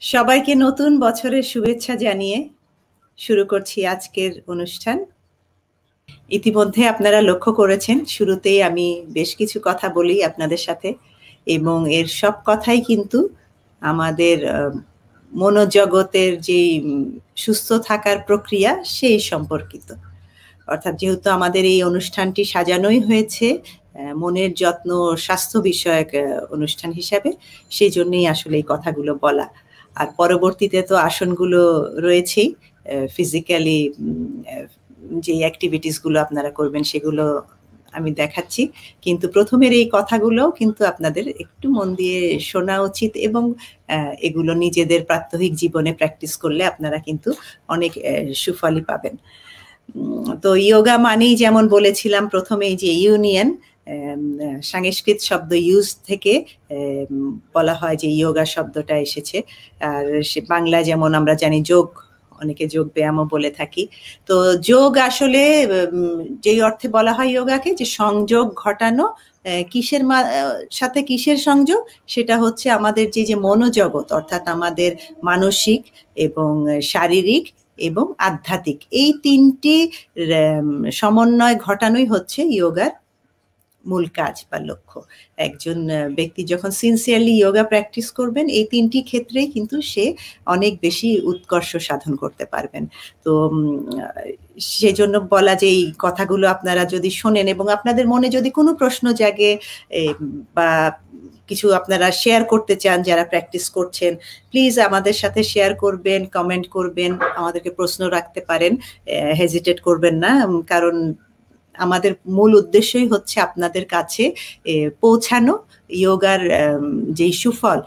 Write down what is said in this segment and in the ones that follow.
সবাইকে নতুন বছরের শুভেচ্ছা জানিয়ে শুরু করছি আজকের অনুষ্ঠান। ইতিমধ্যে আপনারা লক্ষ্য করেছেন শুরুতেই আমি বেশ কিছু কথা বলি আপনাদের সাথে, এবং এর সব কথাই কিন্তু আমাদের মনোজগতের যে সুস্থ থাকার প্রক্রিয়া সেই সম্পর্কিত। অর্থাৎ যেহেতু আমাদের এই অনুষ্ঠানটি সাজানোই হয়েছে মনের যত্ন ও স্বাস্থ্য বিষয়ক অনুষ্ঠান হিসাবে, সেই জন্যই আসলে এই কথাগুলো বলা। আর পরবর্তীতে তো আসনগুলো রয়েছেই, ফিজিক্যালি যে অ্যাক্টিভিটিসগুলো আপনারা করবেন সেগুলো আমি দেখাচ্ছি, কিন্তু প্রথমের এই কথাগুলো কিন্তু আপনাদের একটু মন দিয়ে শোনা উচিত, এবং এগুলো নিজেদের প্রাত্যহিক জীবনে প্র্যাকটিস করলে আপনারা কিন্তু অনেক সুফলই পাবেন। তো ইয়োগা মানেই যেমন বলেছিলাম প্রথমেই যে ইউনিয়ন, সংস্কৃত শব্দ ইউজ থেকে বলা হয় যে ইয়োগা শব্দটা এসেছে। আর সে বাংলা যেমন আমরা জানি যোগ, অনেকে যোগ ব্যায়ামও বলে থাকি। তো যোগ আসলে যেই অর্থে বলা হয় যোগাকে, যে সংযোগ ঘটানো, কিসের সাথে কিসের সংযোগ, সেটা হচ্ছে আমাদের যে মনোজগৎ, অর্থাৎ আমাদের মানসিক এবং শারীরিক এবং আধ্যাত্মিক, এই তিনটি সমন্বয় ঘটানোই হচ্ছে যোগার মূল কাজ বা লক্ষ্য। একজন ব্যক্তি যখন সিনসিয়ারলি যোগা প্র্যাকটিস করবেন, এই তিনটি ক্ষেত্রেই কিন্তু সে অনেক বেশি উৎকর্ষ সাধন করতে পারবেন। তো সেজন্য বলা যে এই কথাগুলো আপনারা যদি শোনেন এবং আপনাদের মনে যদি কোনো প্রশ্ন জাগে বা কিছু আপনারা শেয়ার করতে চান, যারা প্র্যাকটিস করছেন, প্লিজ আমাদের সাথে শেয়ার করবেন, কমেন্ট করবেন, আমাদেরকে প্রশ্ন রাখতে পারেন, হেজিটেট করবেন না, কারণ আমাদের মূল উদ্দেশ্যই হচ্ছে আপনাদের কাছে পৌঁছানো যোগার যেই সুফল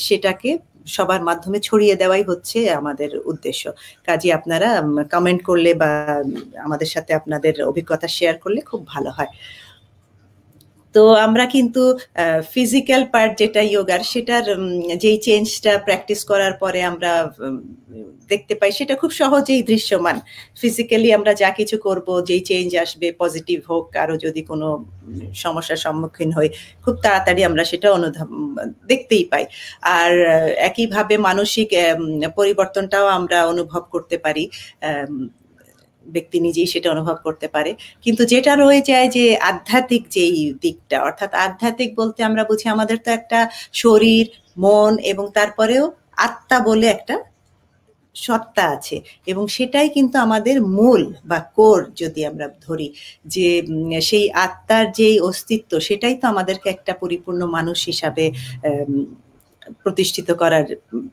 সেটাকে সবার মাধ্যমে ছড়িয়ে দেওয়াই হচ্ছে আমাদের উদ্দেশ্য। কাজে আপনারা কমেন্ট করলে বা আমাদের সাথে আপনাদের অভিজ্ঞতা শেয়ার করলে খুব ভালো হয়। তো আমরা কিন্তু ফিজিক্যাল পার্ট যেটা যোগার, সেটার যেই চেঞ্জটা প্র্যাকটিস করার পরে আমরা দেখতে পাই, সেটা খুব সহজেই দৃশ্যমান। ফিজিক্যালি আমরা যা কিছু করব, যেই চেঞ্জ আসবে, পজিটিভ হোক, কারো যদি কোনো সমস্যার সম্মুখীন হই, খুব তাড়াতাড়ি আমরা সেটা দেখতেই পাই। আর একইভাবে মানসিক পরিবর্তনটাও আমরা অনুভব করতে পারি, ব্যক্তি নিজেই সেটা অনুভব করতে পারে। কিন্তু যেটা রয়ে যায় যে আধ্যাত্মিক যেই দিকটা, অর্থাৎ আধ্যাত্মিক বলতে আমরা বুঝি আমাদের তো একটা শরীর, মন এবং তারপরেও আত্মা বলে একটা সত্তা আছে, এবং সেটাই কিন্তু আমাদের মূল বা কোর যদি আমরা ধরি, যে সেই আত্মার যেই অস্তিত্ব, সেটাই তো আমাদেরকে একটা পরিপূর্ণ মানুষ হিসাবে প্রতিষ্ঠিত করার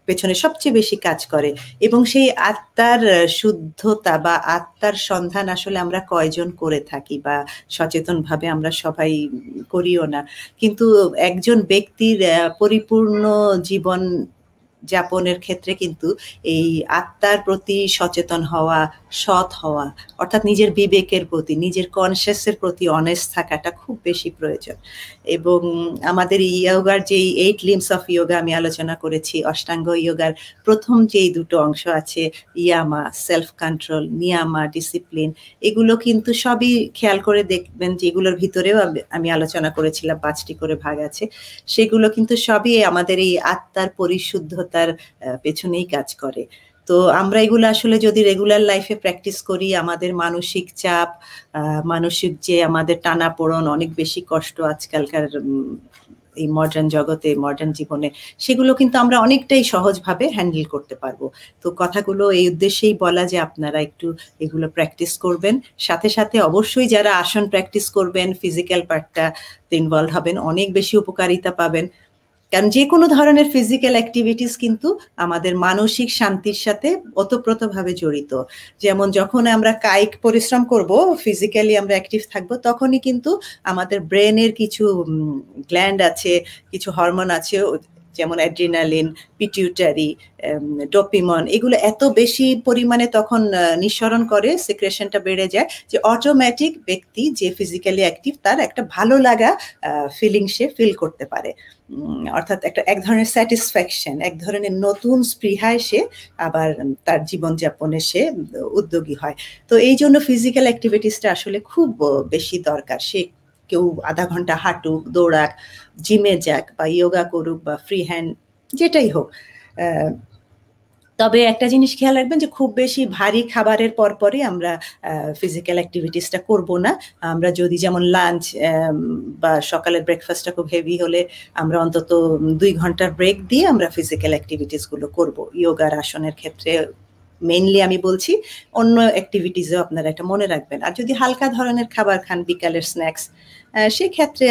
পেছনে সবচেয়ে বেশি কাজ করে। এবং সেই আত্মার শুদ্ধতা বা আত্মার সন্ধান আসলে আমরা কয়জন করে থাকি, বা সচেতনভাবে আমরা সবাই করিও না। কিন্তু একজন ব্যক্তির পরিপূর্ণ জীবন যাপনের ক্ষেত্রে কিন্তু এই আত্মার প্রতি সচেতন হওয়া, সৎ হওয়া, অর্থাৎ নিজের বিবেকের প্রতি, নিজের কনসিয়াসের প্রতি অনেস্ট থাকাটা খুব বেশি প্রয়োজন। এবং আমাদের যোগার যেই 8 লিম্বস অফ যোগা আমি আলোচনা করেছি, অষ্টাঙ্গ যোগার প্রথম যেই দুটো অংশ আছে, ইয়ামা সেলফ কন্ট্রোল, নিয়ামা ডিসিপ্লিন, এগুলো কিন্তু সবই খেয়াল করে দেখবেন যে এগুলোর ভিতরেও আমি আলোচনা করেছিলাম 5টি করে ভাগ আছে, সেগুলো কিন্তু সবই আমাদের এই আত্মার পরিশুদ্ধতার পেছনেই কাজ করে। তো আমরা এগুলো আসলে যদি রেগুলার লাইফে প্র্যাকটিস করি, আমাদের মানসিক চাপ, মানসিক যে আমাদের টানাপোড়েন, অনেক বেশি কষ্ট আজকালকার এই মডার্ন জগতে, মডার্ন জীবনে, সেগুলো কিন্তু আমরা অনেকটাই সহজভাবে হ্যান্ডেল করতে পারবো। তো কথাগুলো এই উদ্দেশ্যেই বলা যে আপনারা একটু এগুলো প্র্যাকটিস করবেন। সাথে সাথে অবশ্যই যারা আসন প্র্যাকটিস করবেন, ফিজিক্যাল পার্টটা ইনভলভ হবেন, অনেক বেশি উপকারিতা পাবেন। কারণ যে কোনো ধরনের ফিজিক্যাল অ্যাক্টিভিটিস কিন্তু আমাদের মানসিক শান্তির সাথে ওতপ্রোতভাবে জড়িত। যেমন যখন আমরা কায়িক পরিশ্রম করব, ফিজিক্যালি আমরা অ্যাক্টিভ থাকবো, তখনই কিন্তু আমাদের ব্রেনের কিছু গ্ল্যান্ড আছে, কিছু হরমোন আছে, যেমন অ্যাড্রিনালিন, পিটিউটারি, ডোপামিন, এগুলো এত বেশি পরিমাণে তখন নিঃসরণ করে, সিক্রেশনটা বেড়ে যায়, যে অটোমেটিক ব্যক্তি যে ফিজিক্যালি অ্যাক্টিভ, তার একটা ভালো লাগা ফিলিং সে ফিল করতে পারে। অর্থাৎ এক ধরনের স্যাটিসফ্যাকশন, এক ধরনের নতুন স্পৃহায় সে আবার তার জীবনযাপনে সে উদ্যোগী হয়। তো এই জন্য ফিজিক্যাল অ্যাক্টিভিটিসটা আসলে খুব বেশি দরকার। সে কেউ আধা ঘন্টা হাঁটুক, দৌড়াক, জিমে যাক, বা যোগা করুক, বা ফ্রি হ্যান্ড, যেটাই হোক, তবে একটা জিনিস খেয়াল রাখবেন যে খুব বেশি ভারী খাবারের পরপরই আমরা ফিজিক্যাল অ্যাক্টিভিটিসটা করব না। আমরা যদি যেমন লাঞ্চ বা সকালের ব্রেকফাস্টটা খুব হেভি হলে আমরা অন্তত 2 ঘন্টার ব্রেক দিয়ে আমরা ফিজিক্যাল অ্যাক্টিভিটিসগুলো করব। ইয়োগার আসনের ক্ষেত্রে মেইনলি আমি বলছি, অন্য অ্যাক্টিভিটিসও আপনারা এটা মনে রাখবেন। আর যদি হালকা ধরনের খাবার খান, বিকালের স্ন্যাক্স, সেক্ষেত্রে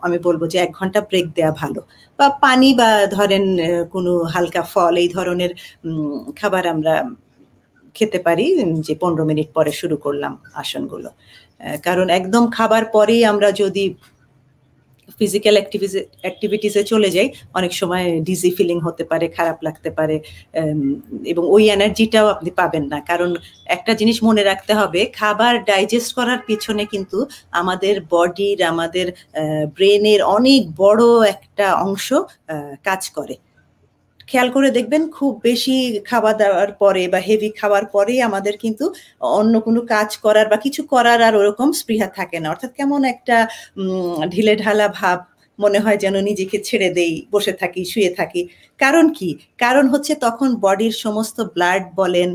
আমি বলবো যে 1 ঘন্টা ব্রেক দেওয়া ভালো। বা পানি বা ধরেন কোনো হালকা ফল, এই ধরনের খাবার আমরা খেতে পারি, যে 15 মিনিট পরে শুরু করলাম আসনগুলো। কারণ একদম খাবার পরেই আমরা যদি ফিজিক্যাল অ্যাক্টিভিটিসে চলে যাই, অনেক সময় ডিজি ফিলিং হতে পারে, খারাপ লাগতে পারে, এবং ওই এনার্জিটাও আপনি পাবেন না। কারণ একটা জিনিস মনে রাখতে হবে, খাবার ডাইজেস্ট করার পিছনে কিন্তু আমাদের বডির, আমাদের ব্রেনের অনেক বড় একটা অংশ কাজ করে। খেয়াল করে দেখবেন, খুব বেশি খাবার দাওয়ার পরে বা হেভি খাওয়ার পরেই আমাদের কিন্তু অন্য কোনো কাজ করার বা কিছু করার আর ওরকম স্পৃহা থাকে না। অর্থাৎ কেমন একটা ঢিলে ঢালা ভাব, মনে হয় যেন নিজেকে ছেড়ে দেই, বসে থাকি, শুয়ে থাকি। কারণ কি? কারণ হচ্ছে তখন বডির সমস্ত ব্লাড বলেন,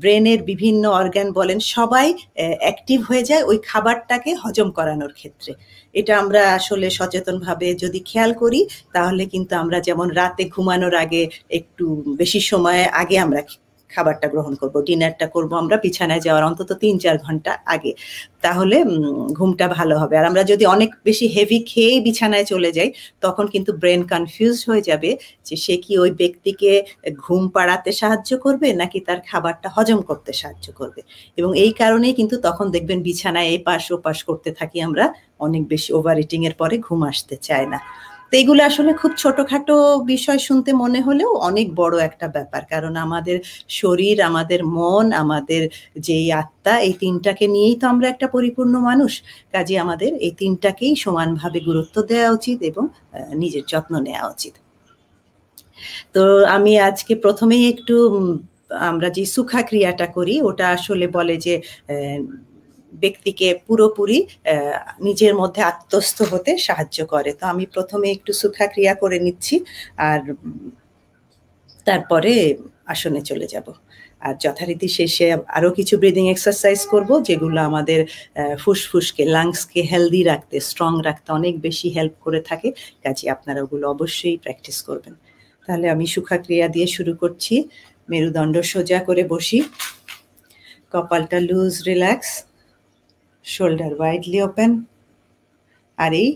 ব্রেনের বিভিন্ন অর্গান বলেন, সবাই অ্যাক্টিভ হয়ে যায় ওই খাবারটাকে হজম করানোর ক্ষেত্রে। এটা আমরা আসলে সচেতনভাবে যদি খেয়াল করি, তাহলে কিন্তু আমরা যেমন রাতে ঘুমানোর আগে একটু বেশি সময় আগে আমরা খাবারটা গ্রহণ করব, ডিনারটা করব আমরা বিছানায় যাওয়ার অন্তত 3-4 ঘন্টা আগে, তাহলে ঘুমটা ভালো হবে। আর আমরা যদি অনেক বেশি হেভি খেয়েই বিছানায় চলে যাই, তখন কিন্তু ব্রেন কনফিউজড হয়ে যাবে যে সে কি ওই ব্যক্তিকে ঘুম পাড়াতে সাহায্য করবে নাকি তার খাবারটা হজম করতে সাহায্য করবে। এবং এই কারণেই কিন্তু তখন দেখবেন বিছানায় এপাশ ওপাশ করতে থাকি আমরা, অনেক বেশি ওভার ইটিং এর পরে ঘুম আসতে চায় না। তো এগুলো আসলে খুব ছোটখাটো বিষয় শুনতে মনে হলেও অনেক বড় একটা ব্যাপার। কারণ আমাদের শরীর, আমাদের মন, আমাদের যেই আত্মা, এই তিনটাকে নিয়েই তো আমরা একটা পরিপূর্ণ মানুষ। কাজে আমাদের এই তিনটাকেই সমানভাবে গুরুত্ব দেওয়া উচিত এবং নিজের যত্ন নেওয়া উচিত। তো আমি আজকে প্রথমেই একটু আমরা যে সুখা ক্রিয়াটা করি, ওটা আসলে বলে যে ব্যক্তিকে পুরোপুরি নিজের মধ্যে আত্মস্থ হতে সাহায্য করে। তো আমি প্রথমে একটু সুখা ক্রিয়া করে নিচ্ছি, আর তারপরে আসনে চলে যাব। আর যথারীতি শেষে আরো কিছু ব্রিদিং এক্সারসাইজ করব, যেগুলো আমাদের ফুসফুসকে, লাংসকে হেলদি রাখতে, স্ট্রং রাখতে অনেক বেশি হেল্প করে থাকে। কাজে আপনারা ওগুলো অবশ্যই প্র্যাকটিস করবেন। তাহলে আমি সুখা ক্রিয়া দিয়ে শুরু করছি। মেরুদণ্ড সোজা করে বসি, কপালটা loose, relax, shoulder widely open. আর এই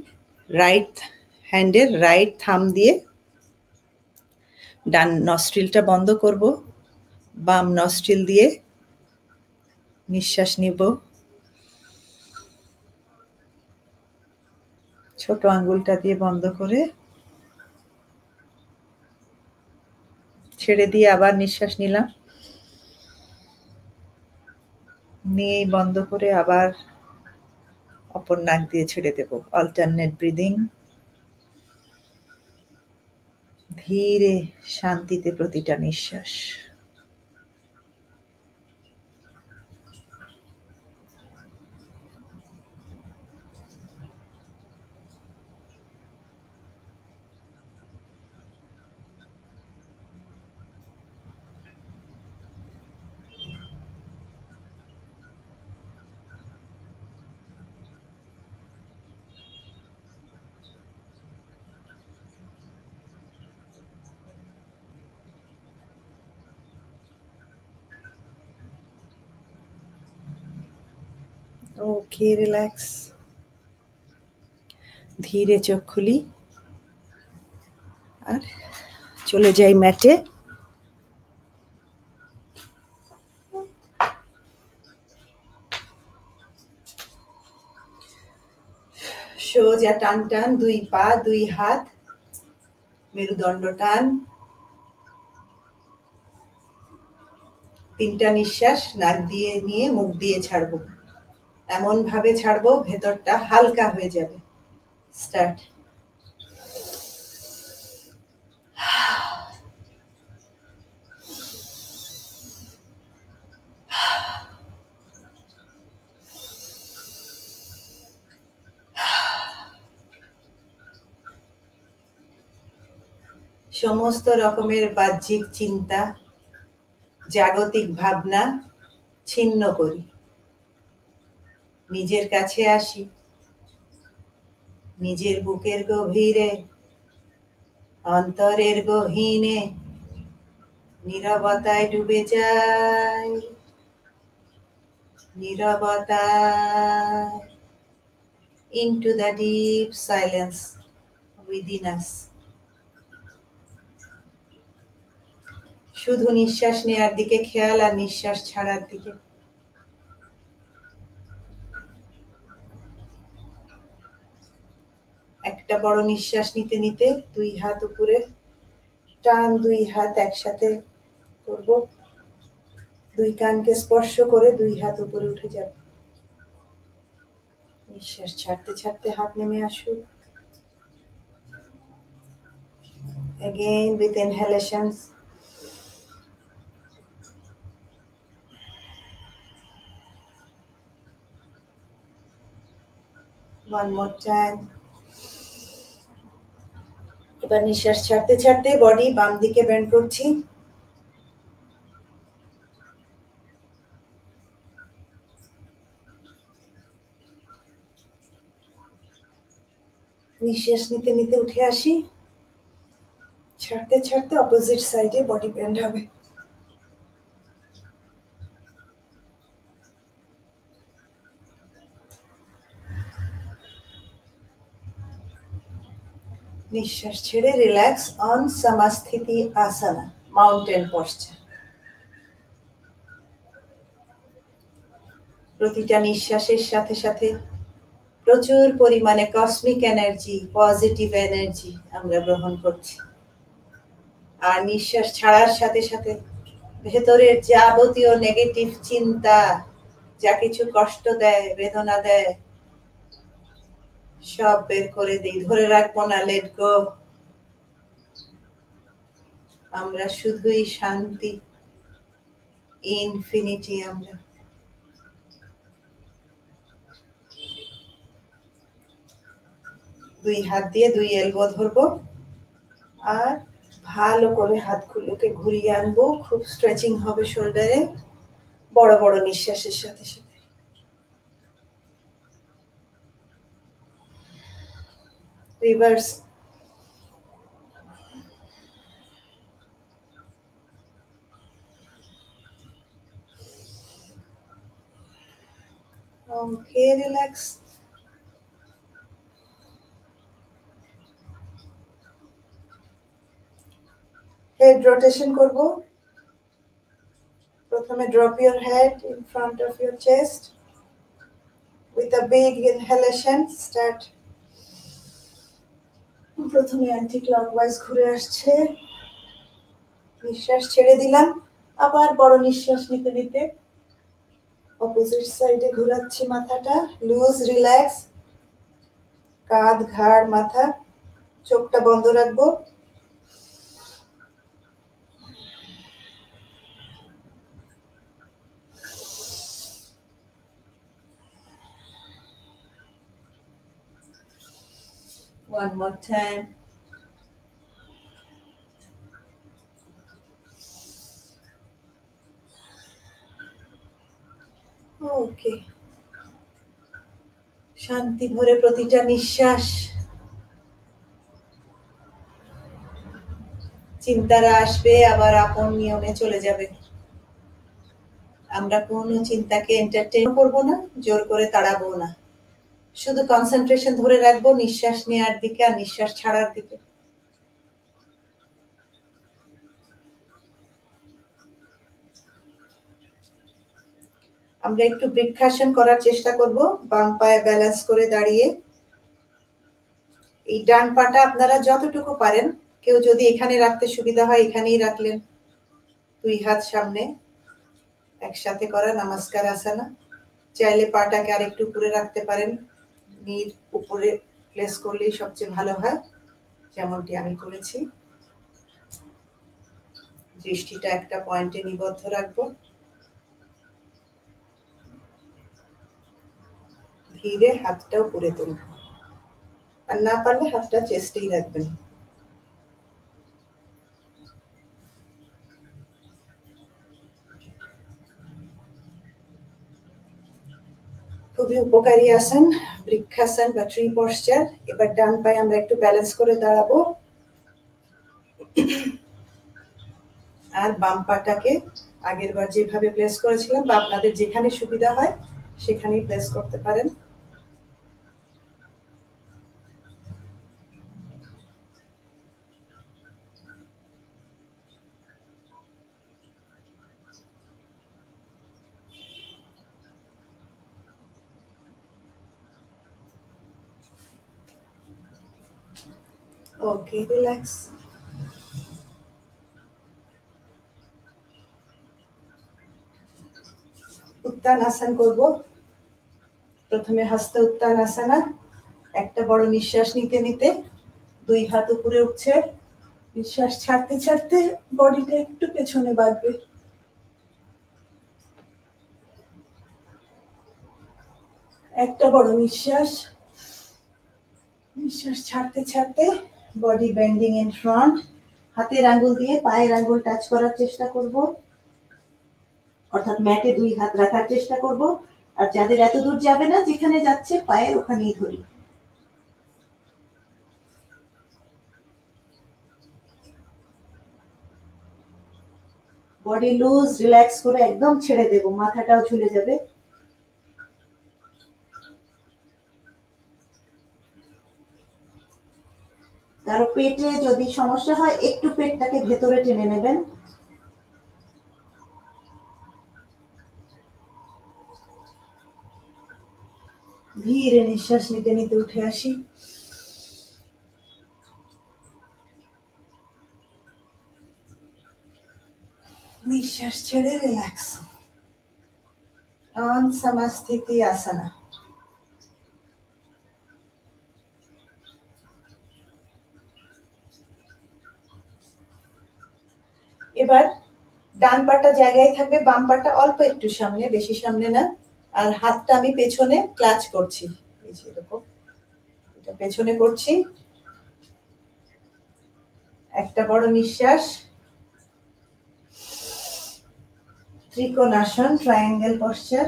রাইট হ্যান্ডের রাইট থাম দিয়ে ডান নস্ট্রিলটা বন্ধ করব, বাম নস্ট্রিল দিয়ে নিঃশ্বাস নিব। ছোট আঙ্গুলটা দিয়ে বন্ধ করে ছেড়ে দিয়ে আবার নিঃশ্বাস নিলাম, নিয়েই বন্ধ করে আবার অপর নাক দিয়ে ছেড়ে দেব। Alternate breathing. ধীরে শান্তিতে প্রতিটা নিঃশ্বাস। ওকে, রিল্যাক্স। ধীরে চোখ খুলি আর চলে যাই ম্যাটে। সোজা টান টান, 2 পা 2 হাত, মেরুদণ্ড টান। 3টা নিঃশ্বাস নাক দিয়ে নিয়ে মুখ দিয়ে ছাড়বো। এমন ভাবে ছাড়বো ভেতরটা হালকা হয়ে যাবে। স্টার্ট। সমস্ত রকমের বাহ্যিক চিন্তা, জাগতিক ভাবনা ছিন্ন করি, নিজের কাছে আসি, নিজের বুকের গভীরে, অন্তরের গহীনে নীরবতায় ডুবে যাই, নীরবতায়, into the deep silence within us. শুধু নিঃশ্বাস নেওয়ার দিকে খেয়াল আর নিঃশ্বাস ছাড়ার দিকে। একটা বড় নিঃশ্বাস নিতে নিতে দুই হাত উপরে টান, দুই হাত একসাথে করব, দুই কানকে স্পর্শ করে দুই হাত উপরে উঠে যাবে। নিঃশ্বাস ছাড়তে ছাড়তে হাত নেমে আসুক। Again with inhalations. One more time. এবার নিঃশ্বাস ছাড়তে ছাড়তে বডি বাম দিকে বেন্ড করছি। নিঃশ্বাস নিতে নিতে উঠে আসি, ছাড়তে ছাড়তে অপোজিট সাইডে বডি বেন্ড হবে। নিঃশ্বাস ছেড়ে রিল্যাক্স অন সমাস্থিতি আসনা, মাউন্টেন পশ্চার। প্রতিটা নিঃশ্বাসের সাথে সাথে প্রচুর পরিমাণে কসমিক এনার্জি, পজিটিভ এনার্জি আমরা গ্রহণ করছি। আর নিঃশ্বাস ছাড়ার সাথে সাথে ভেতরের যাবতীয় নেগেটিভ চিন্তা, যা কিছু কষ্ট দেয়, বেদনা দেয়, সব বের করে দিই। ধরে রাখবো না, লেট গো। আমরা শুধুই শান্তি, ইনফিনিটি। আমরা দুই হাত দিয়ে দুই এলবো ধরবো আর ভালো করে হাতগুলোকে ঘুরিয়ে আনবো। খুব স্ট্রেচিং হবে শোল্ডারে, বড় বড় নিঃশ্বাসের সাথে সাথে। Reverse. Okay, relax. Head rotation করব। প্রথমে drop your head in front of your chest. With a big inhalation, start. প্রথমে anti-clockwise ঘুরে আসছে, নিঃশ্বাস ছেড়ে দিলাম। আবার বড় নিঃশ্বাস নিতে নিতে অপোজিট সাইডে ঘোরাচ্ছি মাথাটা। লুজ, রিল্যাক্স, কাঁধ, ঘাড়, মাথা। চোখটা বন্ধ রাখবো। One more time. Okay. শান্তি ভরে প্রতিটা নিঃশ্বাস। চিন্তারা আসবে, আবার আপন নিয়মে চলে যাবে। আমরা কোনো চিন্তাকে এন্টারটেইন করব না, জোর করে তাড়াবো না। শুধু কনসেন্ট্রেশন ধরে রাখবো নিঃশ্বাস নেওয়ার দিকে আর নিঃশ্বাস ছাড়ার দিকে। আমরা একটু বৃক্ষাসন করার চেষ্টা করব, বাম পায়ে ব্যালেন্স করে দাঁড়িয়ে। এই ডান পাটা আপনারা যতটুকু পারেন, কেউ যদি এখানে রাখতে সুবিধা হয় এখানেই রাখলেন। দুই হাত সামনে, একসাথে করা নমস্কার আসনা। চাইলে পাটাকে আরেকটু উপরে রাখতে পারেন, নীর উপরে প্লেস করলেই সবচেয়ে ভালো হয়, যেমনটি আমি করেছি। দৃষ্টিটা একটা পয়েন্টে নিবদ্ধ রাখবো। ধীরে হাতটা উপরে তুলব, আর না পারলে হাতটা চেস্টেই রাখবেন। খুবই উপকারী আসন বৃক্ষাসন বা ট্রি পশ্চার। এবার ডান পায়ে আমরা একটু ব্যালেন্স করে দাঁড়াবো আর বাম পাটাকে আগের বার যেভাবে প্লেস করেছিলাম বা আপনাদের যেখানে সুবিধা হয় সেখানেই প্লেস করতে পারেন। ওকে, রিল্যাক্স। উত্তানাসন করব। প্রথমে হস্ত উত্তানাসনা। একটা বড় নিঃশ্বাস নিতে নিতে দুই হাত উপরে উঠছে, নিঃশ্বাস ছাড়তে ছাড়তে বডিটা একটু পেছনে বাঁকবে। একটা বড় নিঃশ্বাস, নিঃশ্বাস ছাড়তে ছাড়তে বডি বেন্ডিং ইন ফ্রন্ট। হাতের আঙ্গুল দিয়ে পায়ের আঙ্গুল টাচ করার চেষ্টা করব, অর্থাৎ ম্যাটে দুই হাত রাখার চেষ্টা করব। আর যাদের এত দূর যাবে না, যেখানে যাচ্ছে পায়ের ওখানেই ধরি। বডি লুজ, রিল্যাক্স করে একদম ছেড়ে দেব, মাথাটাও ঝুলে যাবে। কারো পেটে যদি সমস্যা হয় একটু পেটটাকে ভেতরে টেনে নেবেন। ধীরে নিঃশ্বাস নিতে নিতে উঠে আসি। নিঃশ্বাস ছেড়ে রিল্যাক্স। অন সমাস্থিতি আসনা। এবার ডান পাটা জায়গায় থাকবে, বাম পাটা অল্প একটু সামনে, বেশি সামনে না। আর হাতটা আমি পেছনে ক্লাচ করছি, এই যে এরকম এটা পেছনে করছি। একটা বড় নিঃশ্বাস। Trikonasana, triangle posture.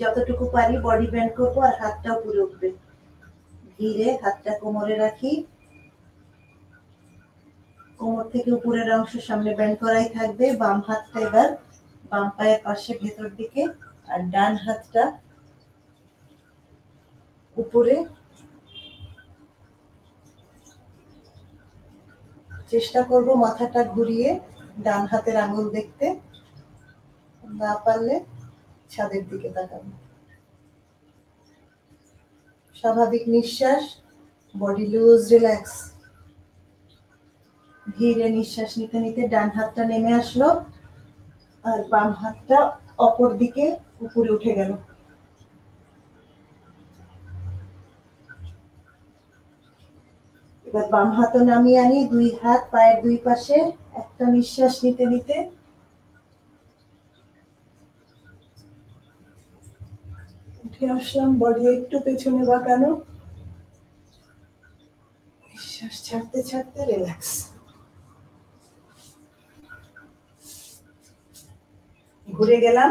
যতটুকু পারি বডি বেন্ড করবো আর হাতটা উপরে উঠবে। ধীরে হাতটা কোমরে রাখি, কোমর থেকে উপরের অংশ সামনে বেন্ড করাই থাকবে। বাম হাতটা এবার বাম পায়ের পাশে ভেতর দিকে, আর ডান হাতটা উপরে। চেষ্টা করব মাথাটা ঘুরিয়ে ডান হাতের আঙুল দেখতে, না পারলে ছাদের দিকে তাকাবো। স্বাভাবিক নিঃশ্বাস, বডি লুজ, রিল্যাক্স। ধীরে নিঃশ্বাস নিতে নিতে ডান হাতটা নেমে আসলো আর বাম হাতটা অপর দিকে উপরে উঠে গেল। এবার বাম হাতও নামিয়ে আনি, দুই হাত পায়ের দুই পাশে। একটা নিঃশ্বাস নিতে নিতে উঠে আসলাম, বডি একটু পেছনে বাঁকানো। নিঃশ্বাস ছাড়তে ছাড়তে রিল্যাক্স। ঘুরে গেলাম।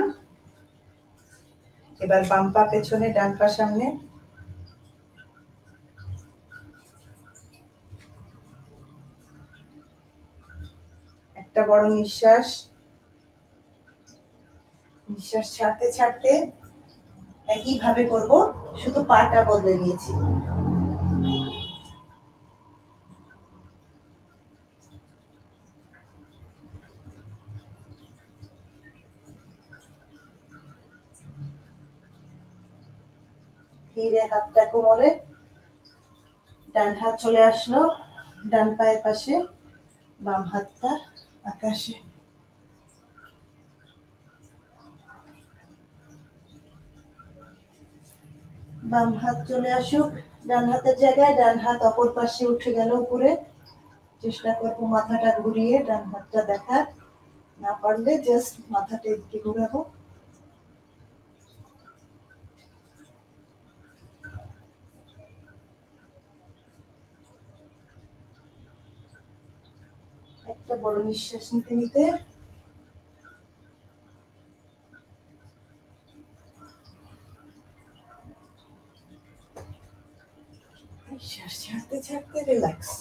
এবার বাম পা পেছনে, ডান পা সামনে। একটা বড় নিঃশ্বাস। নিঃশ্বাস ছাড়তে ছাড়তে একইভাবে করব, শুধু পাটা বদলে দিয়েছি। ধীরে হাতটা কোমরে, ডান হাত চলে আসলো ডান পায়ের পাশে, বাম হাতটা আকাশে। বাম হাত চলে আসুক ডান হাতের জায়গায়, ডান হাত অপর পাশে উঠে গেল উপরে। চেষ্টা করবো মাথাটা ঘুরিয়ে ডান হাতটা দেখার, না পারলে জাস্ট মাথাটা এদিকে ঘুরাবো। একটা বড় নিঃশ্বাস নিতে নিতে নিঃশ্বাস ছাড়তে ছাড়তে রিল্যাক্স।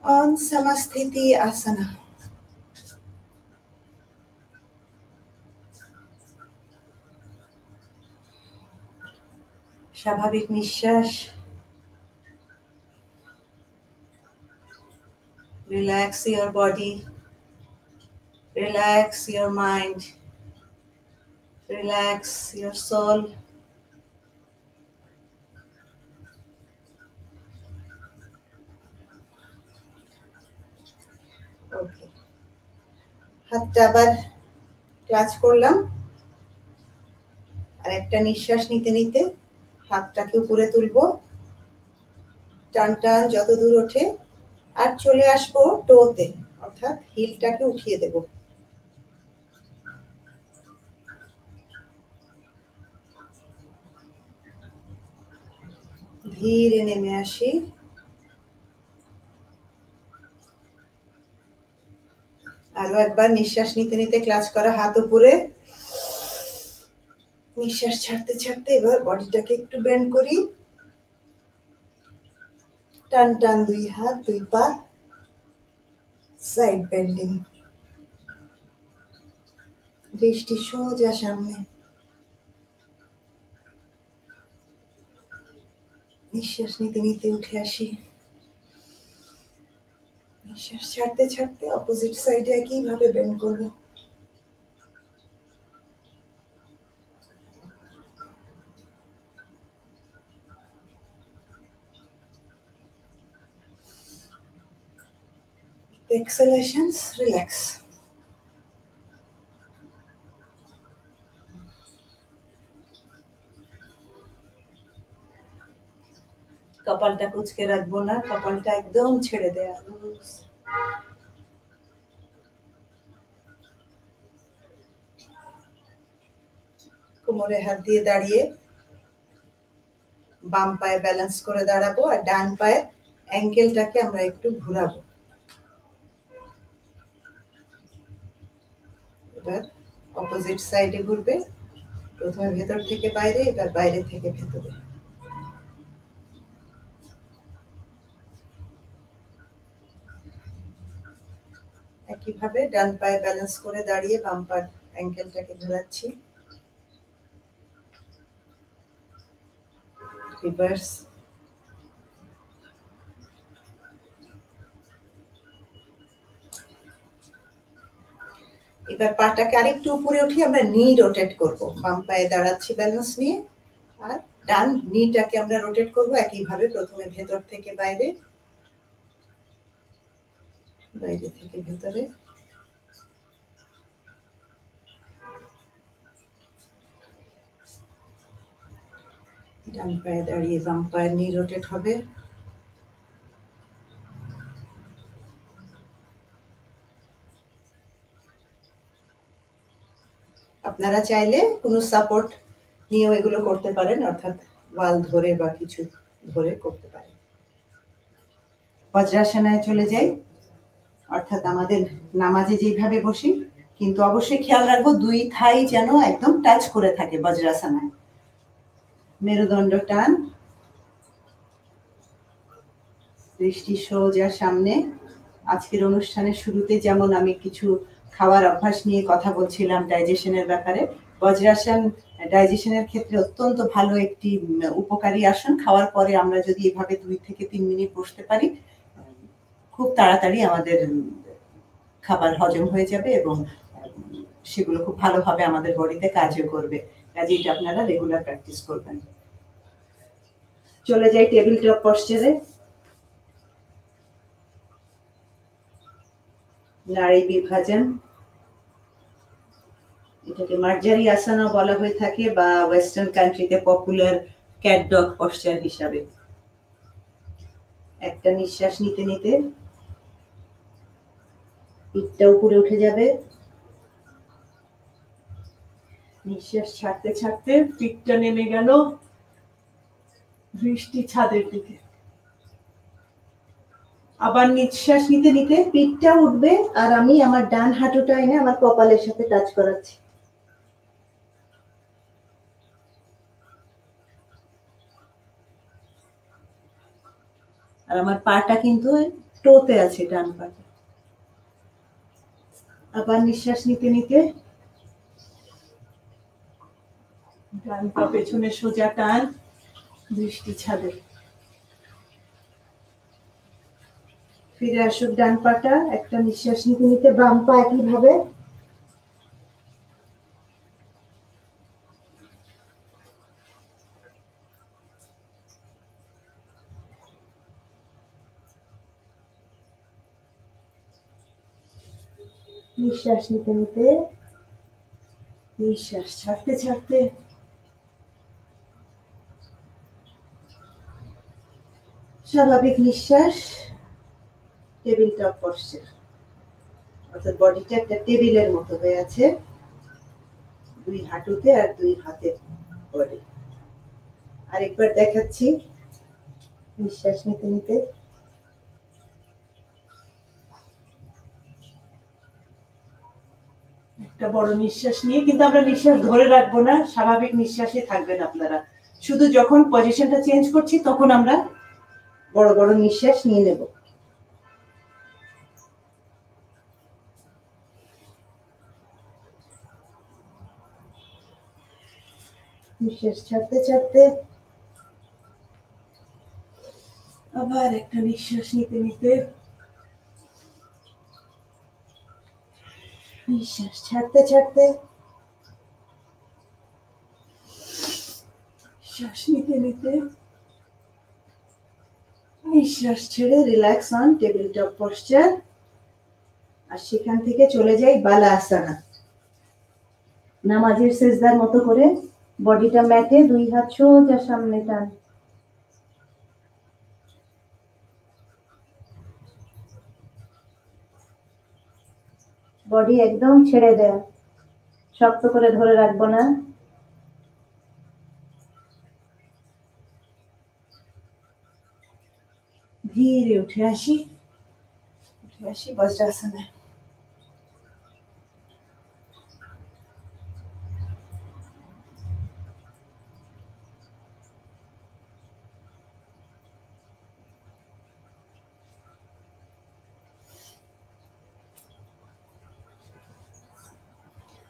অন সমাস্থিতি আসনা। স্বাভাবিক নিঃশ্বাস। Relax your body. Relax your mind. Relax your soul. Okay. হাতটা আবার ক্লাচ করলাম, আর একটা নিঃশ্বাস নিতে নিতে হাতটাকে উপরে তুলবো, টান টান যত দূর ওঠে, আর চলে আসবো টোতে, অর্থাৎ হিলটাকে উঠিয়ে দেব। ধীরে নেমে আসি। আরো একবার নিঃশ্বাস নিতে নিতে ক্লাচ করা হাত উপরে, নিঃশ্বাস ছাড়তে ছাড়তে এবার বডিটাকে একটু বেন্ড করি। টান টান দুই হাত দুই পা, সাইড বেন্ডিং। দৃষ্টি সোজা সামনে। নিঃশ্বাস নিতে নিতে উঠে আসি। নিঃশ্বাস ছাড়তে ছাড়তে অপোজিট সাইডে একইভাবে বেন্ড করব। Exhalations, relax. কপালটা কুঁচকে রাখবো না, কপালটা একদম ছেড়ে দেয়া। কোমরে হাত দিয়ে দাঁড়িয়ে বাম পায়ে ব্যালেন্স করে দাঁড়াবো, আর ডান পায়ে অ্যাঙ্কেলটাকে আমরা একটু ঘুরাবো। এবার অপোজিট সাইডে ঘুরবে, প্রথমে ভেতর থেকে বাইরে, এবার বাইরে থেকে ভেতরে। একইভাবে ডান পায়ে ব্যালেন্স করে দাঁড়িয়ে বাম পায়ের অ্যাঙ্কেলটাকে ঘোরাচ্ছি। রিভার্স। এবার পাটাকে আরেকটু উপরে উঠিয়ে আমরা নি রোটেট করব। বাম পায়ে দাঁড়াচ্ছি ব্যালেন্স নিয়ে, আর ডান নিটাকে আমরা রোটেট করব একইভাবে, প্রথমে ভেতর থেকে বাইরে, বাইরে থেকে ভেতরে। ডান পায়ে দাঁড়িয়ে বাম পায়ের নি রোটেট হবে। আপনারা চাইলে কোনো সাপোর্ট নিয়েও এগুলো করতে পারেন, অর্থাৎ ওয়াল ধরে বা কিছু ধরে করতে পারেন। বজ্রাসনায় চলে যাই, অর্থাৎ আমাদের নামাজে যেভাবে বসি, কিন্তু অবশ্যই খেয়াল রাখবো দুই থাই যেন একদম টাচ করে থাকে বজ্রাসনায়। মেরুদণ্ড টান, দৃষ্টি সোজা সামনে। আজকের অনুষ্ঠানের শুরুতে যেমন আমি কিছু খাওয়ার অভ্যাস নিয়ে কথা বলছিলাম ডাইজেশনের ব্যাপারে, বজ্রাসন ডাইজেশনের ক্ষেত্রে অত্যন্ত ভালো একটি উপকারী আসন। খাওয়ার পরে আমরা যদি এভাবে 2 থেকে 3 মিনিট বসতে পারি, খুব তাড়াতাড়ি আমাদের খাবার হজম হয়ে যাবে এবং সেগুলো খুব ভালোভাবে আমাদের বডিতে কাজও করবে। কাজে এটা আপনারা রেগুলার প্র্যাকটিস করবেন। চলে যাই টেবিল টপ পশ্চারে। নাড়ি বিভাজন, এটাকে মার্জারি আসনা বলা হয়ে থাকে, বা ওয়েস্টার্ন কান্ট্রিতে পপুলার ক্যাট ডগ পশ্চার হিসাবে। একটা নিঃশ্বাস নিতে নিতে পিঠটা উপরে উঠে যাবে, নিঃশ্বাস ছাড়তে ছাড়তে পিঠটা নেমে গেল দৃষ্টি ছাদের দিকে। আবার নিঃশ্বাস নিতে নিতে পিঠটা উঠবে আর আমি আমার ডান হাঁটুটা এনে আমার কপালের সাথে টাচ করাচ্ছি। আর আমার পাটা কিন্তু টোতে আছে, ডান পাটা। আবার নিঃশ্বাস নিতে নিতে ডান পা পেছনে সোজা টান, দৃষ্টি ছাদে। ফিরে আসুক ডান পাটা, একটা নিঃশ্বাস নিতে নিতে বাম পা একইভাবে। নিঃশ্বাস নিতে নিতে, নিঃশ্বাস ছাড়তে ছাড়তে স্বাভাবিক নিঃশ্বাস, টেবিল টপ পশ্চার, অর্থাৎ বডিটা একটা টেবিলের মতো হয়ে আছে, দুই হাঁটুতে আর দুই হাতের বডি। আরেকবার দেখাচ্ছি, নিঃশ্বাস নিতে নিতে একটা বড় নিঃশ্বাস নিয়ে, কিন্তু আমরা নিঃশ্বাস ধরে রাখবো না, স্বাভাবিক নিঃশ্বাসে থাকবেন আপনারা। শুধু যখন পজিশনটা চেঞ্জ করছি তখন আমরা বড় বড় নিঃশ্বাস নিয়ে নেব। নিঃশ্বাস ছাড়তে ছাড়তে আবার একটা নিঃশ্বাস নিতে নিতে, নিঃশ্বাস ছাড়তে ছাড়তে, শ্বাস নিতে নিতে, নিঃশ্বাস ছেড়ে relax on table top posture. আর সেখান থেকে চলে যাই বালাসনা, নামাজের সেজদার মতো করে বডিটা ম্যাটে, দুই হাত সোজা সামনে টান। বডি একদম ছেড়ে দেয়া, শক্ত করে ধরে রাখবো না। ধীরে উঠে আসি, উঠে আসি বজ্রাসনায়।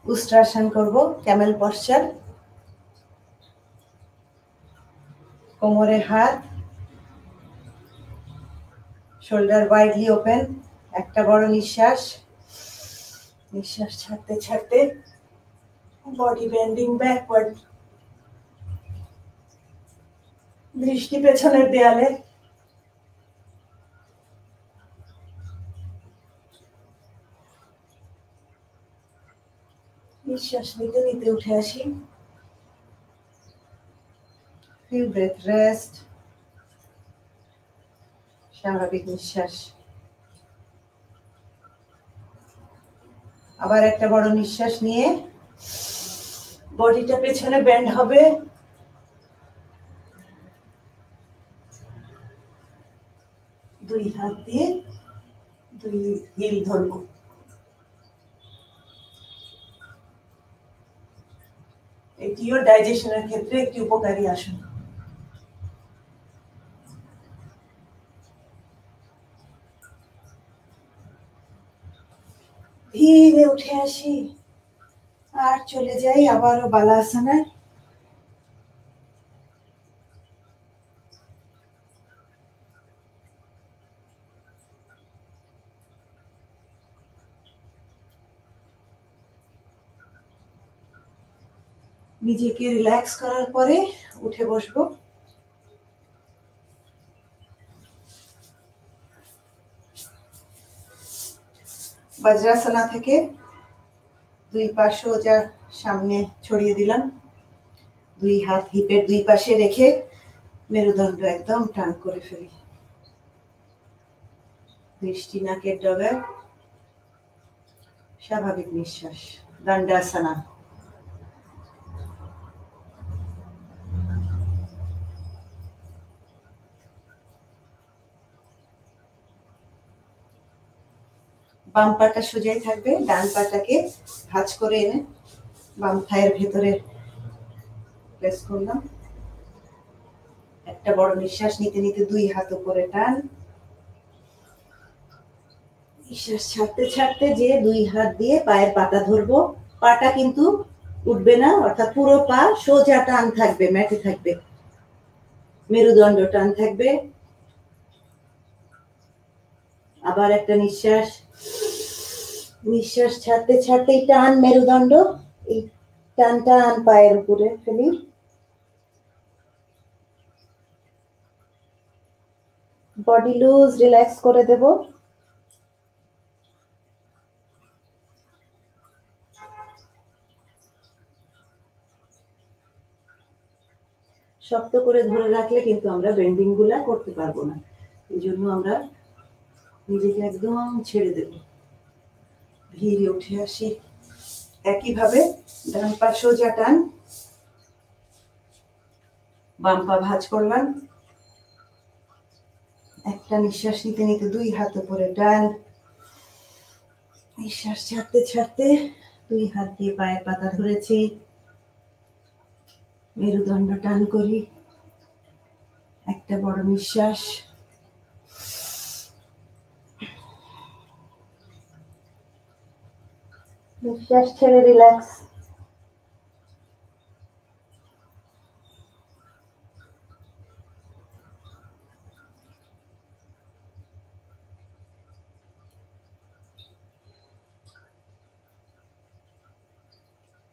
উস্ট্রাসন করব, ক্যামেল পশ্চার। কোমরে হাত, শোল্ডার ওয়াইডলি ওপেন, একটা বড় নিঃশ্বাস, নিঃশ্বাস ছাড়তে ছাড়তে বডি বেন্ডিং ব্যাকওয়ার্ড, দৃষ্টি পেছনের দেয়ালে। নিঃশ্বাস নিতে নিতে উঠে আসি, ফিল ব্রেথ রেস্ট, স্বাভাবিক নিঃশ্বাস। আবার একটা বড় নিঃশ্বাস নিয়ে বডিটা পেছনে বেন্ড হবে, দুই হাত দিয়ে দুই হিল ধরবো। এটিও ডাইজেশনের ক্ষেত্রে একটি উপকারী আসন। ধীরে উঠে আসি আর চলে যাই আবারও বালাসনায়। নিজেকে রিল্যাক্স করার পরে উঠে বসবো। বজ্রাসনা থেকে দুই পা সোজা সামনে ছড়িয়ে দিলাম, দুই হাত হিপের দুই পাশে রেখে মেরুদণ্ড একদম টান করে ফেলি। দৃষ্টি নাকের ডগায়, স্বাভাবিক নিঃশ্বাস, দণ্ডাসনা। বাম পাটা সোজাই থাকবে, ডান পাটাকে ভাঁজ করে এনে বাম থায়ের ভেতরে প্রেস করলাম। একটা বড় নিঃশ্বাস নিতে নিতে 2 হাত উপরে টান। নিঃশ্বাস ছাড়তে ছাড়তে যে 2 হাত দিয়ে পায়ের পাতা ধরবো। পাটা কিন্তু উঠবে না, অর্থাৎ পুরো পা সোজা টান থাকবে, ম্যাটে থাকবে, মেরুদণ্ড টান থাকবে। আবার একটা নিঃশ্বাস, নিঃশ্বাস ছাড়তে ছাড়তেই টান মেরুদণ্ড, এই টান টান পায়ের উপরে ফেলি। বডি লুজ, রিল্যাক্স করে দেব। শক্ত করে ধরে রাখলে কিন্তু আমরা বেন্ডিং গুলা করতে পারবো না, এই জন্য আমরা নিজেকে একদম ছেড়ে দেব। ধীরে উঠে আসি। একইভাবে ডান পা সোজা টান, বাম পা ভাঁজ করলাম। একটা নিঃশ্বাস নিতে নিতে 2 হাত উপরে টান। নিঃশ্বাস ছাড়তে ছাড়তে 2 হাত দিয়ে পায়ের পাতা ধরেছি, মেরুদণ্ড টান করি। একটা বড় নিঃশ্বাস, নিঃশ্বাস ছেড়ে রিল্যাক্স।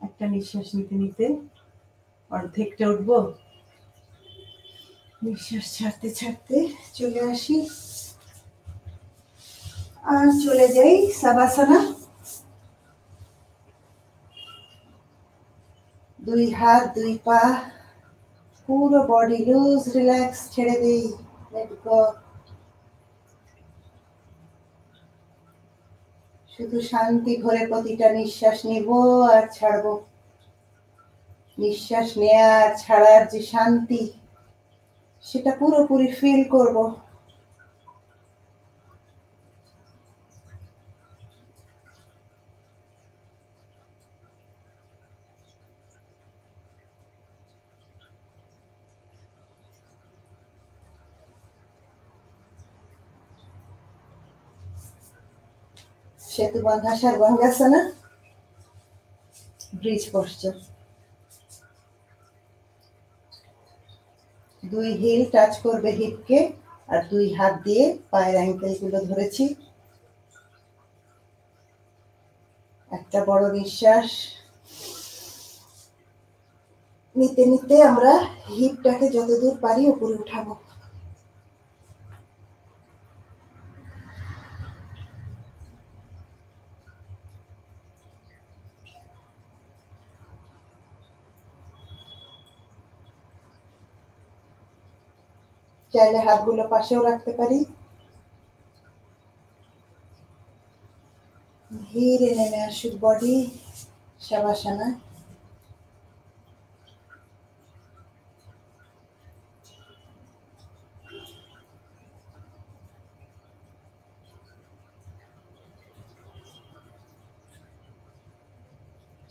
একটা নিঃশ্বাস নিতে নিতে অর্ধেকটা উঠবো, নিঃশ্বাস ছাড়তে ছাড়তে চলে আসি আর চলে যাই সাবাসানা। 2 হাত 2 পা, পুরো বডি লুজ, রিল্যাক্স, ছেড়ে দেই, লেট গো। শুধু শান্তি ভরে প্রতিটা নিঃশ্বাস নিব আর ছাড়বো। নিঃশ্বাস নেয়া আর ছাড়ার যে শান্তি, সেটা পুরোপুরি ফিল করব। সেতুবন্ধা সর্বাঙ্গাসনা, ব্রিজ পশ্চার। 2 হিল টাচ করবে হিপকে, আর 2 হাত দিয়ে পায়ের অ্যাঙ্কেল গুলো ধরেছি। একটা বড় নিঃশ্বাস নিতে নিতে আমরা হিপটাকে যতদূর পারি উপরে উঠাবো। চাইলে হাতগুলো পাশেও রাখতে পারি। ধীরে নেমে আসুক বডি, শাবাসানা।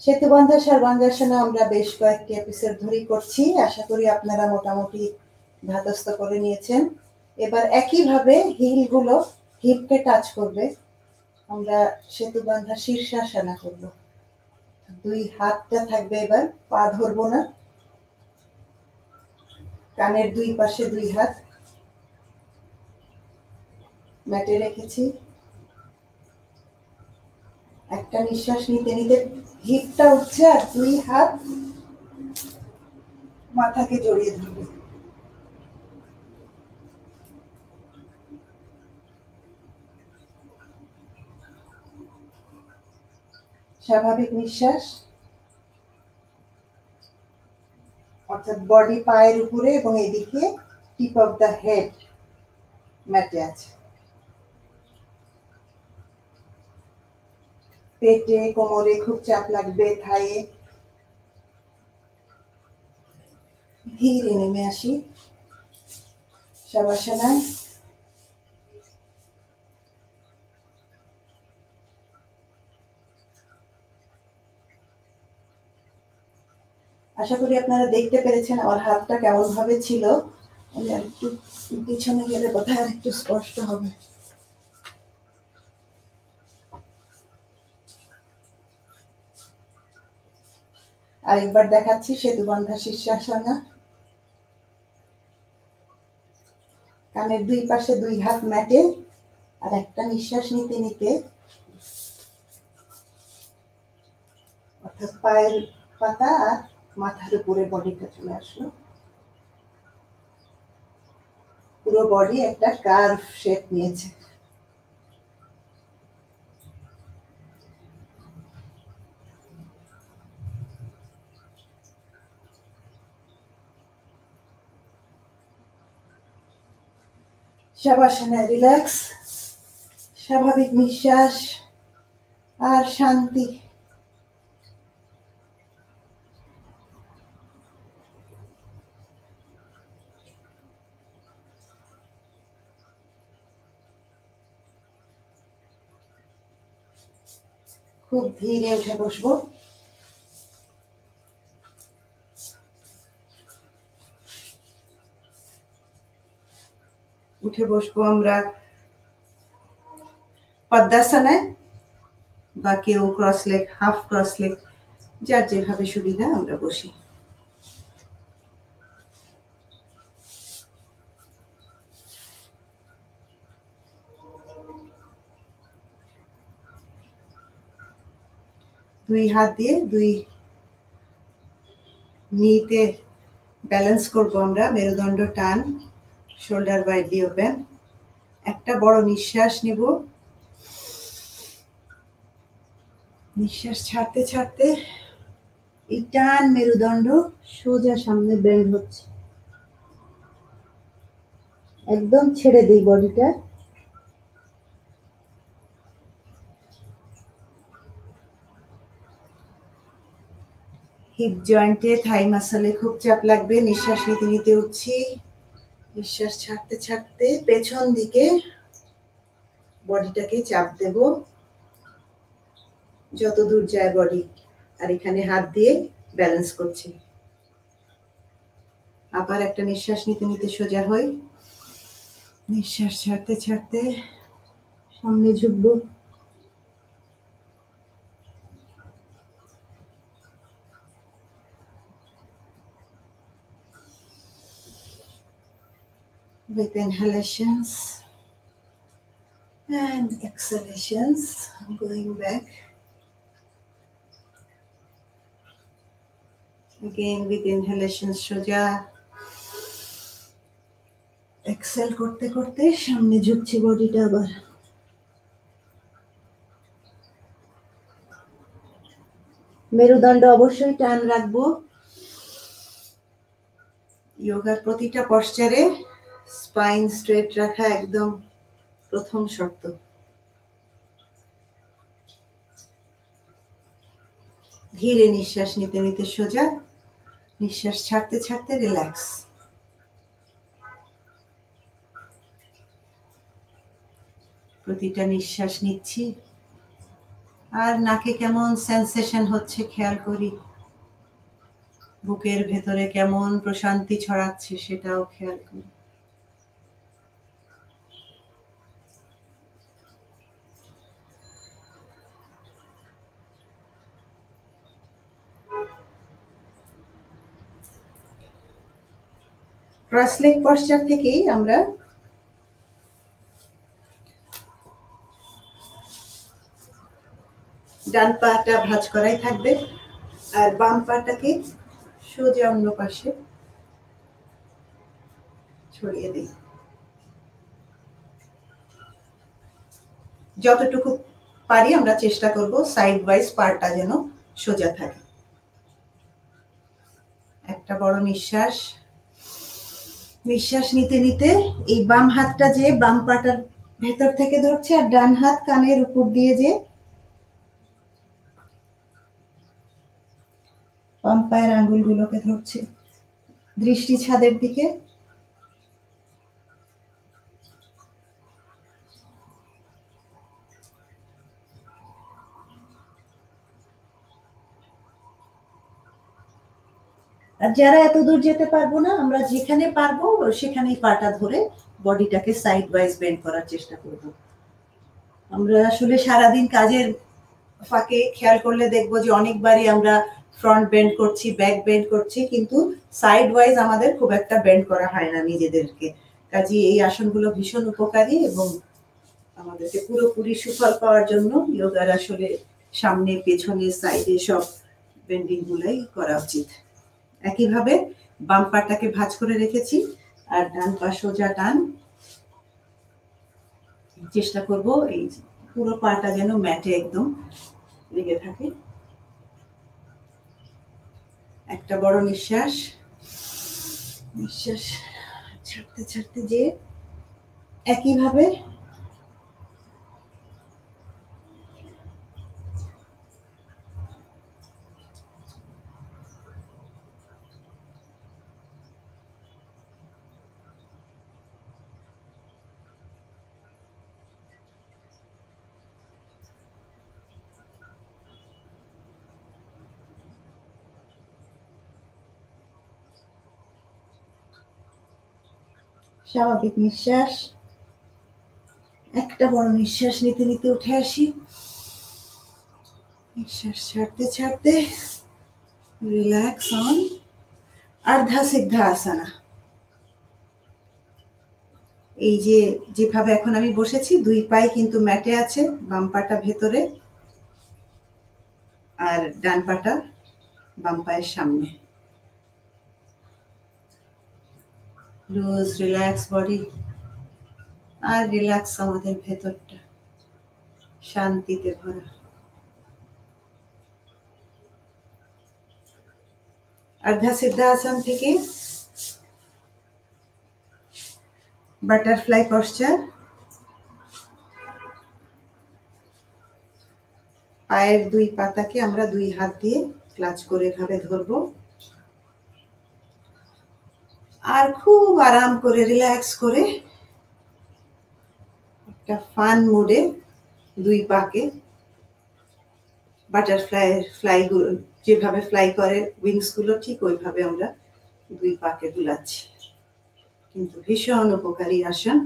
সেতুবন্ধা সর্বাঙ্গাসনা আমরা বেশ কয়েকটি এপিসোড ধরেই করছি, আশা করি আপনারা মোটামুটি ধাতস্থ করে নিয়েছেন। এবার একইভাবে হিল গুলো হিপকে টাচ করবে, আমরা সেতুবন্ধা শীর্ষাসনা করব। 2 হাতটা থাকবে, এবার পা ধরবো না, কানের 2 পাশে 2 হাত ম্যাটে রেখেছি। একটা নিঃশ্বাস নিতে নিতে হিপটা উঠছে আর 2 হাত মাথাকে জড়িয়ে ধরবে। স্বাভাবিক নিঃশ্বাস, অর্থাৎ বডি পায়ের উপরে এবং এদিকে টিপ অফ দ্য হেড ম্যাটে আছে। পেটে কোমরে খুব চাপ লাগবে, থায়ে। ধীরে নেমে আসি শাবাসানায়। আশা করি আপনারা দেখতে পেরেছেন আমার হাতটা কেমন ভাবে ছিল। আমি একটু পিছনে গেলে বোধহয় আর একটু স্পষ্ট হবে। আরেকবার দেখাচ্ছি সেতুবন্ধা শীর্ষাসনা। কানের দুই পাশে দুই হাত ম্যাটে, আর একটা নিঃশ্বাস নিতে নিতে অর্থাৎ পায়ের পাতা আর মাথার উপরে বডিটা চলে আসলো। পুরো বডি একটা কার্ভ শেপ নিয়েছে। শাবাসনা, রিল্যাক্স, স্বাভাবিক নিঃশ্বাস আর শান্তি। খুব ধীরে উঠে বসবো। উঠে বসবো আমরা পদ্মাসনায়, বা কেউ cross leg, half cross leg, যার যেভাবে সুবিধা আমরা বসি। দুই হাত দিয়ে দুই নিতে ব্যালেন্স করবো আমরা, মেরুদণ্ড টান, শোল্ডার ওয়াইডলি ওপেন। একটা বড় নিঃশ্বাস নিব, নিঃশ্বাস ছাড়তে ছাড়তে এই টান মেরুদণ্ড সোজা সামনে বেন্ড হচ্ছে। একদম ছেড়ে দিই বডিটা। হিপ জয়েন্টে, থাই মাসলে খুব চাপ লাগবে। নিঃশ্বাস নিতে নিতে উঠছি, নিঃশ্বাস ছাড়তে ছাড়তে পেছন দিকে বডিটাকে চাপ দেব যত দূর যায় বডি, আর এখানে হাত দিয়ে ব্যালেন্স করছি। আবার একটা নিঃশ্বাস নিতে নিতে সোজা হই, নিঃশ্বাস ছাড়তে ছাড়তে সামনে ঝুঁকবো। With inhalations and exhalations, I'm going back. Again with inhalations সোজা, এক্সেল করতে করতে সামনে ঝুঁকছি বডিটা আবার। মেরুদণ্ড অবশ্যই টান রাখবো। যোগার প্রতিটা পশ্চারে স্পাইন স্ট্রেট রাখা একদম প্রথম শর্ত। ধীরে নিঃশ্বাস নিতে নিতে সোজা, নিঃশ্বাস ছাড়তে ছাড়তে রিল্যাক্স। প্রতিটা নিঃশ্বাস নিচ্ছি আর নাকে কেমন সেন্সেশন হচ্ছে খেয়াল করি, বুকের ভেতরে কেমন প্রশান্তি ছড়াচ্ছে সেটাও খেয়াল করি। ক্রস লেগ পশ্চার থেকেই আমরা ডান পাটা ভাঁজ করাই থাকবে, আর বাম পাটাকে সোজা অন্য পাশে ছড়িয়ে দিই। যতটুকু পারি আমরা চেষ্টা করব সাইড ওয়াইজ পাটা যেন সোজা থাকে। একটা বড় নিঃশ্বাস, নিঃশ্বাস নিতে নিতে এই বাম হাতটা যে বাম পাটার ভেতর থেকে ধরছে, আর ডান হাত কানের উপর দিয়ে যে বাম পায়ের আঙ্গুলগুলোকে ধরছে, দৃষ্টি ছাদের দিকে। আর যারা এত দূর যেতে পারবো না, আমরা যেখানে পারবো সেখানেই পাটা ধরে বডিটাকে সাইড ওয়াইজ বেন্ড করার চেষ্টা করব। আমরা আসলে সারাদিন কাজের ফাঁকে খেয়াল করলে দেখবো যে অনেকবারই আমরা ফ্রন্ট বেন্ড করছি, ব্যাক বেন্ড করছি, কিন্তু সাইড ওয়াইজ আমাদের খুব একটা বেন্ড করা হয় না নিজেদেরকে। কাজে এই আসনগুলো ভীষণ উপকারী এবং আমাদেরকে পুরোপুরি সুফল পাওয়ার জন্য যোগার আসলে সামনে পেছনে সাইডে সব বেন্ডিং গুলাই করা উচিত। একইভাবে বাম পাটাকে ভাঁজ করে রেখেছি আর ডান পা সোজা টান। চেষ্টা করব এই পুরো পাটা যেন ম্যাটে একদম লেগে থাকে। একটা বড় নিঃশ্বাস, নিঃশ্বাস ছাড়তে ছাড়তে যে একইভাবে স্বাভাবিক নিঃশ্বাস, একটা বড় নিঃশ্বাস নিতে নিতে উঠে আসি, নিঃশ্বাস ছাড়তে ছাড়তে রিল্যাক্স অন আর্ধা সিদ্ধাসনা। এই যে যেভাবে এখন আমি বসেছি, দুই পায়ে কিন্তু ম্যাটে আছে, বাম পাটা ভেতরে আর ডান পাটা বাম পায়ের সামনে। লুজ রিল্যাক্স বডি আর রিল্যাক্স আমাদের ভেতরটা শান্তিতে ভরা। আর্ধা সিদ্ধাসন থেকে বাটারফ্লাই পশ্চার। পায়ের দুই পাতাকে আমরা দুই হাত দিয়ে ক্লাচ করে এভাবে ধরবো আর খুব আরাম করে রিল্যাক্স করে একটা ফান মুডে দুই পাকে বাটারফ্লাই ফ্লাই গুলো যেভাবে ফ্লাই করে উইংস গুলো, ঠিক ওইভাবে আমরা দুই পাকে দুলাচ্ছি। কিন্তু ভীষণ উপকারী আসন।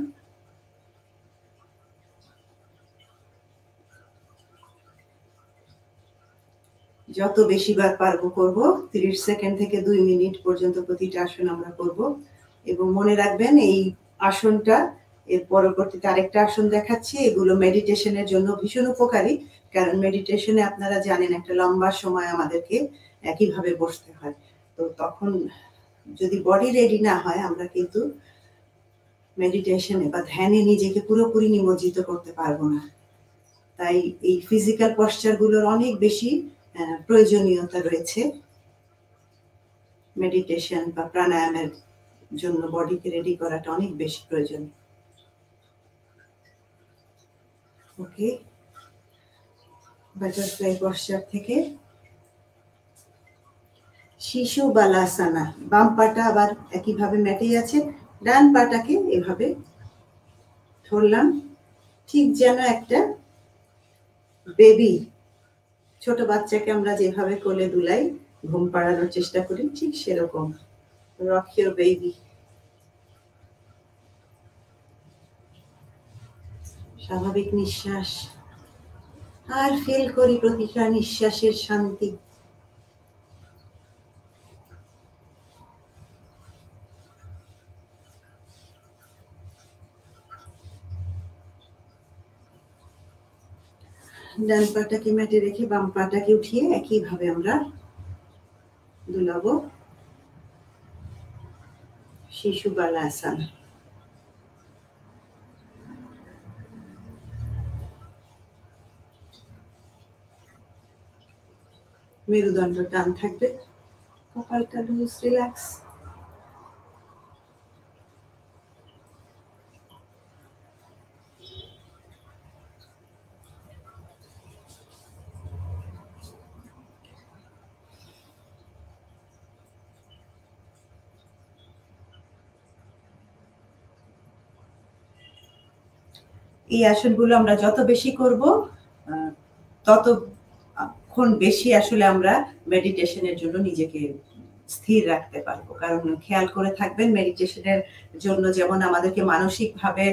যত বেশি বার পারবো করব, 30 সেকেন্ড থেকে 2 মিনিট পর্যন্ত প্রতিটা আসন আমরা করব। এবং মনে রাখবেন এই আসনটা, এর পরবর্তীতে আরেকটা আসন দেখাচ্ছি, এগুলো মেডিটেশনের জন্য ভীষণ উপকারী। কারণ মেডিটেশনে আপনারা জানেন একটা লম্বা সময় আমাদেরকে একইভাবে বসতে হয়। তো তখন যদি বডি রেডি না হয় আমরা কিন্তু মেডিটেশনে বা ধ্যানে নিজেকে পুরোপুরি নিমজ্জিত করতে পারবো না। তাই এই ফিজিক্যাল পশ্চারগুলোর অনেক বেশি প্রয়োজনীয়তা রয়েছে মেডিটেশন বা প্রাণায়ামের জন্য। বডিকে রেডি করাটা অনেক বেশি প্রয়োজন। ওকে, বাটারফ্লাই পশ্চার থেকে শিশু বালাসানা। বাম পাটা আবার একইভাবে ম্যাটে আছে, ডান পাটাকে এভাবে ধরলাম, ঠিক যেন একটা বেবি, ছোট বাচ্চাকে আমরা যেভাবে কোলে দুলাই ঘুম পাড়ানোর চেষ্টা করি, ঠিক সেরকম রক ইওর বেবি। স্বাভাবিক নিঃশ্বাস আর ফিল করি প্রতিটা নিঃশ্বাসের শান্তি। ডান পাটাকে ম্যাটে রেখে বাম পাটাকে উঠিয়ে একইভাবে আমরা দুলাবো শিশু বালাসনা। মেরুদণ্ড টান থাকবে, কপালটা লুজ রিল্যাক্স। এই আসনগুলো আমরা যত বেশি করব ততক্ষণ বেশি আসলে আমরা মেডিটেশনের জন্য নিজেকে স্থির রাখতে পারবো। কারণ খেয়াল করে থাকবেন মেডিটেশনের জন্য যেমন আমাদেরকে মানসিকভাবে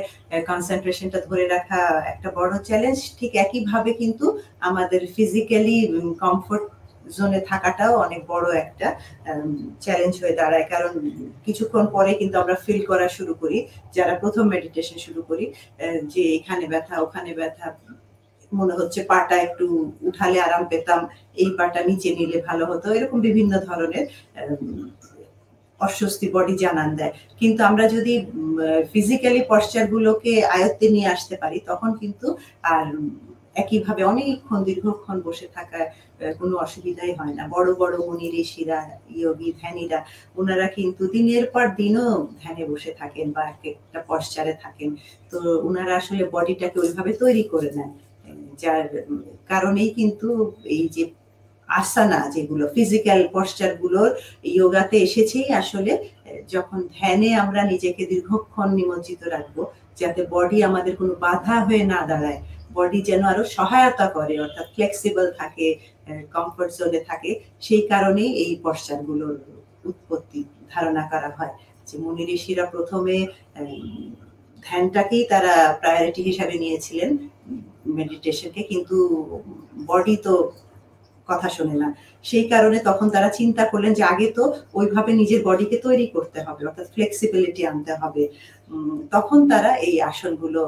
কনসেন্ট্রেশনটা ধরে রাখা একটা বড় চ্যালেঞ্জ, ঠিক একইভাবে কিন্তু আমাদের ফিজিক্যালি কমফোর্ট জোনে থাকাটাও অনেক বড় একটা চ্যালেঞ্জ হয়ে দাঁড়ায়। কারণ কিছুক্ষণ পরে কিন্তু আমরা ফিল করা শুরু করি, যারা প্রথম মেডিটেশন শুরু করি, যে এখানে ব্যথা ওখানে ব্যথা, মনে হচ্ছে পাটা একটু উঠালে আরাম পেতাম, এই পাটা নিচে নিলে ভালো হতো, এরকম বিভিন্ন ধরনের অস্বস্তি বডি জানান দেয়। কিন্তু আমরা যদি ফিজিক্যালি পশ্চার গুলোকে আয়ত্তে নিয়ে আসতে পারি, তখন কিন্তু আর একইভাবে অনেকক্ষণ দীর্ঘক্ষণ বসে থাকার কোনো অসুবিধাই হয় না। বড় বড় মুনি ঋষিরা, যোগী ধ্যানীরা, ওনারা কিন্তু দিনের পর দিনও ধ্যানে বসে থাকেন বা একটা পশ্চারে থাকেন। তো ওনারা আসলে বডিটাকে ওইভাবে তৈরি করে নেন, যার কারণেই কিন্তু এই যে আসানা যেগুলো ফিজিক্যাল পশ্চার গুলোর যোগাতে এসেছেই আসলে যখন ধ্যানে আমরা নিজেকে দীর্ঘক্ষণ নিমজ্জিত রাখবো, যাতে বডি আমাদের কোনো বাধা হয়ে না দাঁড়ায়, বডি যেন আরো সহায়তা করে, অর্থাৎ ফ্লেক্সিবল থাকে, কমফোর্ট জোনে থাকে, সেই কারণেই এই পশ্চার গুলোর উৎপত্তি ধারণা করা হয়। যে মুনি ঋষিরা প্রথমে ধ্যানটাকেই তারা প্রায়োরিটি হিসাবে নিয়েছিলেন, মেডিটেশনকে, কিন্তু বডি তো কথা শোনে না। সেই কারণে তখন তারা চিন্তা করলেন যে আগে তো ওইভাবে নিজের বডিকে তৈরি করতে হবে, অর্থাৎ ফ্লেক্সিবিলিটি আনতে হবে। তখন তারা এই আসনগুলো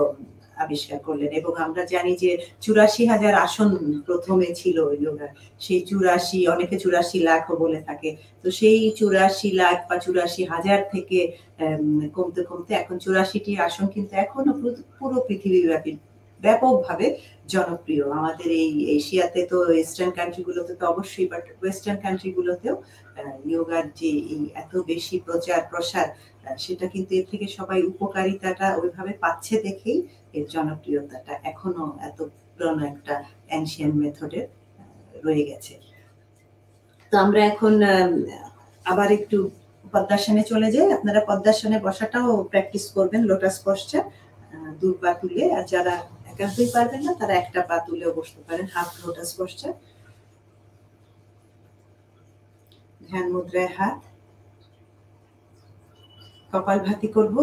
আবিষ্কার করলেন। এবং আমরা জানি যে ৮৪,০০০ আসন প্রথমে ছিল যোগার। সেই ৮৪, অনেকে ৮৪ লাখও বলে থাকে। তো সেই ৮৪ লাখ বা ৮৪,০০০ থেকে কমতে কমতে এখন ৮৪টি আসন কিন্তু এখনো পুরো পৃথিবীব্যাপী ব্যাপকভাবে জনপ্রিয়। আমাদের এই এশিয়াতে তো ইস্টার্ন কান্ট্রি গুলোতে তো অবশ্যই, বাট ওয়েস্টার্ন কান্ট্রি গুলোতেও যোগার যে এত বেশি প্রচার প্রসার, সেটা কিন্তু এর থেকে সবাই উপকারিতাটা ওইভাবে পাচ্ছে দেখেই এর জনপ্রিয়তাটা এখনো এত পুরনো একটা অ্যানশিয়েন্ট মেথডে রয়ে গেছে। তো আমরা এখন আবার একটু পদ্মাসনে চলে যাই। আপনারা পদ্মাসনে বসাটাও প্র্যাকটিস করবেন, লোটাস পশ্চার, দুই পা তুলে। আর যারা একান্তই পারবেন না, তারা একটা পা তুলেও বসতে পারেন, হাফ লোটাস পশ্চার। ধ্যান মুদ্রায় হাত, কপালভাতি করব।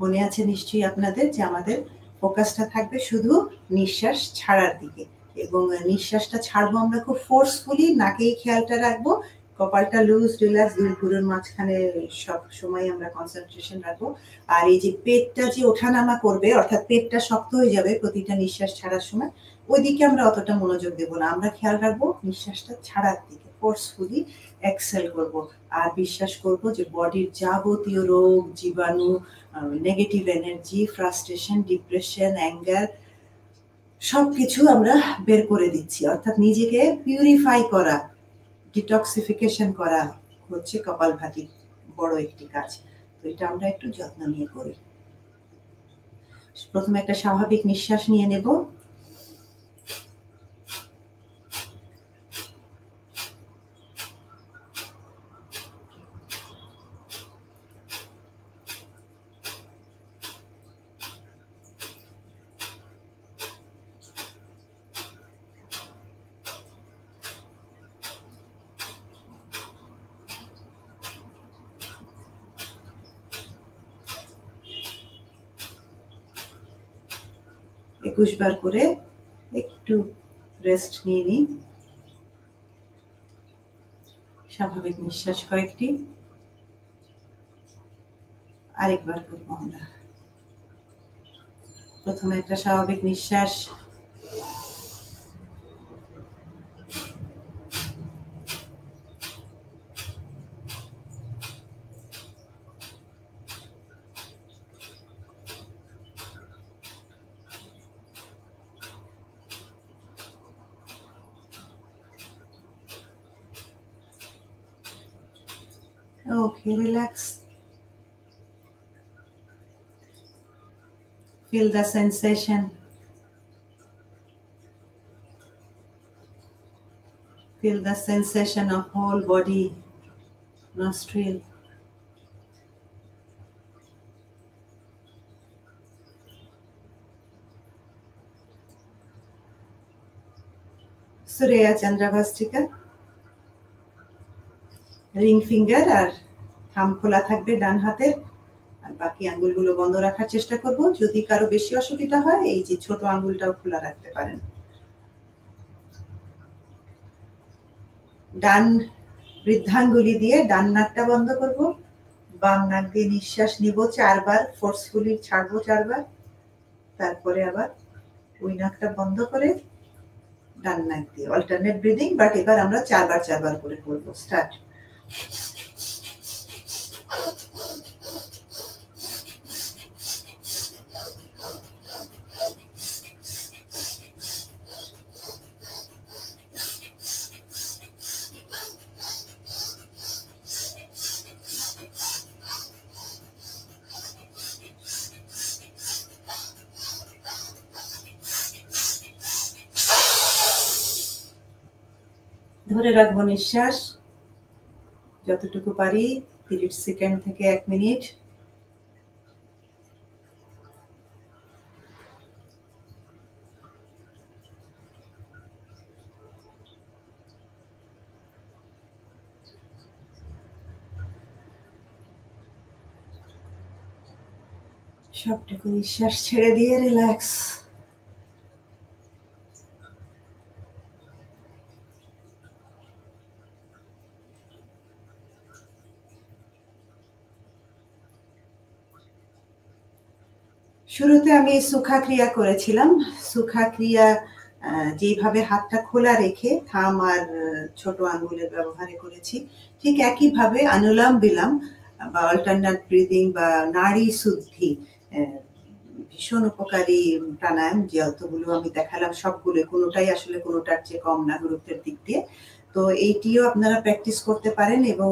মনে আছে নিশ্চয়ই আপনাদের যে আমাদের ফোকাসটা থাকবে শুধু নিঃশ্বাস ছাড়ার দিকে, এবং নিঃশ্বাসটা ছাড়বো আমরা খুব ফোর্সফুলি, নাকেই খেয়ালটা রাখবো, কপালটা লুজ রিল্যাক্স, দুই ভুরুর মাঝখানে সব সময় আমরা কনসেন্ট্রেশন রাখবো। আর এই যে পেটটা যে ওঠানামা করবে, অর্থাৎ পেটটা শক্ত হয়ে যাবে প্রতিটা নিঃশ্বাস ছাড়ার সময়, ওই দিকে আমরা অতটা মনোযোগ দেবো না। আমরা খেয়াল রাখবো নিঃশ্বাসটা ছাড়ার দিকে, ফোর্সফুলি এক্সেল করব। আর বিশ্বাস করব যে বডির যাবতীয় রোগ, জীবাণু, negative energy, frustration, depression, anger, সবকিছু আমরা বের করে দিচ্ছি। অর্থাৎ নিজেকে পিউরিফাই করা, ডিটক্সিফিকেশন করা হচ্ছে কপালভাতির বড় একটি কাজ। তো এটা আমরা একটু যত্ন নিয়ে করি। প্রথমে একটা স্বাভাবিক নিঃশ্বাস নিয়ে নেব। একুশ বার করে একটু রেস্ট নিয়ে নিই। স্বাভাবিক নিঃশ্বাস কয়েকটি, আরেকবার করব আমরা। প্রথমে একটা স্বাভাবিক নিঃশ্বাস, okay, relax. Feel the sensation. Feel the sensation of whole body, nostril. Surya Chandra Vastrika. Ring finger আর থাম খোলা থাকবে ডান হাতের, আর বাকি আঙ্গুলগুলো বন্ধ রাখার চেষ্টা করব। যদি কারো বেশি অসুবিধা হয় এই যে ছোট আঙ্গুলটাও খোলা রাখতে পারেন। ডান বৃদ্ধাঙ্গুলি দিয়ে ডান নাকটা বন্ধ করব, বাম নাক দিয়ে নিঃশ্বাস নিব 4 বার, ফোর্সফুলি ছাড়বো 4 বার, তারপরে আবার ওই নাকটা বন্ধ করে ডান নাক দিয়ে অল্টারনেট ব্রিদিং, বাট এবার আমরা 4 বার করে করব। স্টার্ট। ধরে রাখবো নিঃশ্বাস যতটুকু পারি, 30 সেকেন্ড থেকে 1 মিনিট। সবটুকু নিঃশ্বাস ছেড়ে দিয়ে রিল্যাক্স। শুরুতে আমি সুখা ক্রিয়া করেছিলাম। সুখা ক্রিয়া যেভাবে হাতটা খোলা রেখে থাম আর ছোট আঙ্গুলের ব্যবহারে করেছি, ঠিক একইভাবে অনুলোম বিলোম বা অল্টারনেট ব্রিদিং বা নাড়ি শুদ্ধি ভীষণ উপকারী প্রাণায়াম, যতগুলো আমি দেখালাম সবগুলো, কোনোটাই আসলে কোনোটার চেয়ে কম না গুরুত্বের দিক দিয়ে। তো এইটিও আপনারা প্র্যাকটিস করতে পারেন এবং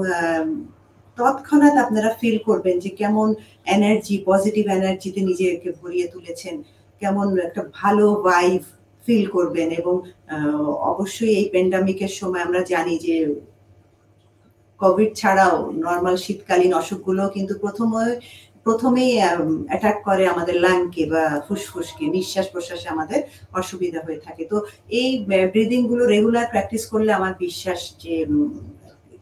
তৎক্ষণাৎ আপনারা ফিল করবেন যে কেমন এনার্জি, পজিটিভ এনার্জিতে নিজেকে ভরিয়ে তুলেছেন, কেমন একটা ভালো ভাইব ফিল করবেন। এবং অবশ্যই এই প্যান্ডামিকের সময় আমরা জানি যে কোভিড ছাড়াও নর্মাল শীতকালীন অসুখগুলো কিন্তু প্রথমেই অ্যাটাক করে আমাদের লাংকে বা ফুসফুসকে, নিঃশ্বাস প্রশ্বাসে আমাদের অসুবিধা হয়ে থাকে। তো এই ব্রিদিং গুলো রেগুলার প্র্যাকটিস করলে আমার বিশ্বাস যে